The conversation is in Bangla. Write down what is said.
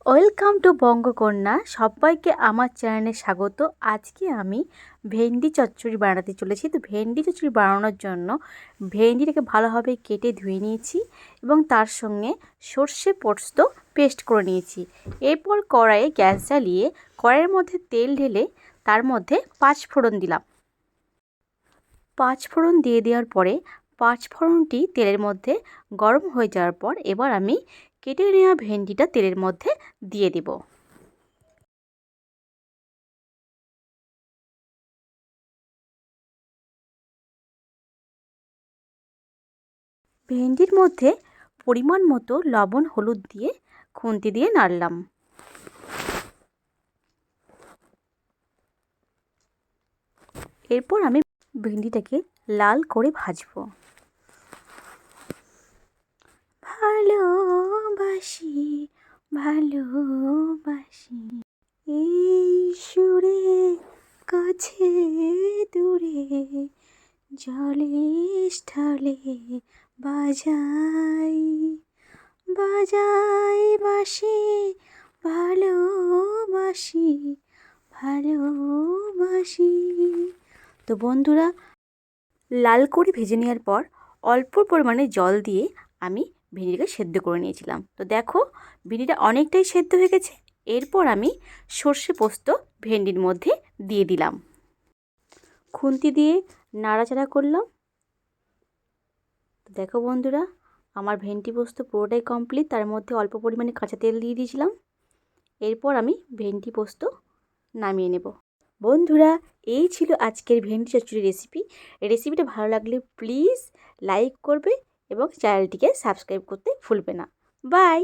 Welcome to বঙ্গকন্যা। সবাইকে আমার চ্যানেলে স্বাগত। আজকে আমি ভেন্ডি চচ্চড়ি বানাতে চলেছি। তো ভেন্ডি চচ্চড়ি বানানোর জন্য ভেন্ডিটাকে ভালোভাবে কেটে ধুয়ে নিয়েছি এবং তার সঙ্গে সর্ষে পোস্ত পেস্ট করে নিয়েছি। এরপর কড়াইয়ে গ্যাস জ্বালিয়ে কড়াইয়ের মধ্যে তেল ঢেলে তার মধ্যে 5 ফোড়ন দিলাম। 5 ফোড়ন দিয়ে দেওয়ার পরে 5 ফোড়নটি তেলের মধ্যে গরম হয়ে যাওয়ার পর এবার আমি কেটে নেওয়া ভেন্ডিটা তেলের মধ্যে দিয়ে দেব। ভেন্ডির মধ্যে পরিমাণ মতো লবণ হলুদ দিয়ে খুন্তি দিয়ে নাড়লাম। এরপর আমি ভেন্ডিটাকে লাল করে ভাজবো। ভালোবাসি ভালোবাসি এই সুরে কাছে দূরে জলে স্থলে বাজাই বাজাই বাসি ভালোবাসি ভালোবাসি। তো বন্ধুরা, লাল করে ভেজে নেওয়ার পর অল্প পরিমাণে জল দিয়ে আমি ভেন্ডিটাকে সেদ্ধ করে নিয়েছিলাম। তো দেখো, ভেন্ডিটা অনেকটাই সেদ্ধ হয়ে গেছে। এরপর আমি সর্ষে পোস্ত ভেন্ডির মধ্যে দিয়ে দিলাম। খুন্তি দিয়ে নাড়াচাড়া করলাম। দেখো বন্ধুরা, আমার ভেন্ডি পোস্ত পুরোটাই কমপ্লিট। তার মধ্যে অল্প পরিমাণে কাঁচা তেল দিয়ে দিয়েছিলাম। এরপর আমি ভেন্ডি পোস্ত নামিয়ে নেব। বন্ধুরা, এই ছিল আজকের ভেন্ডি চচ্চড়ি রেসিপি। রেসিপিটা ভালো লাগলে প্লিজ লাইক করবে এবং চ্যানেলটিকে সাবস্ক্রাইব করতে ভুলবে না। বাই।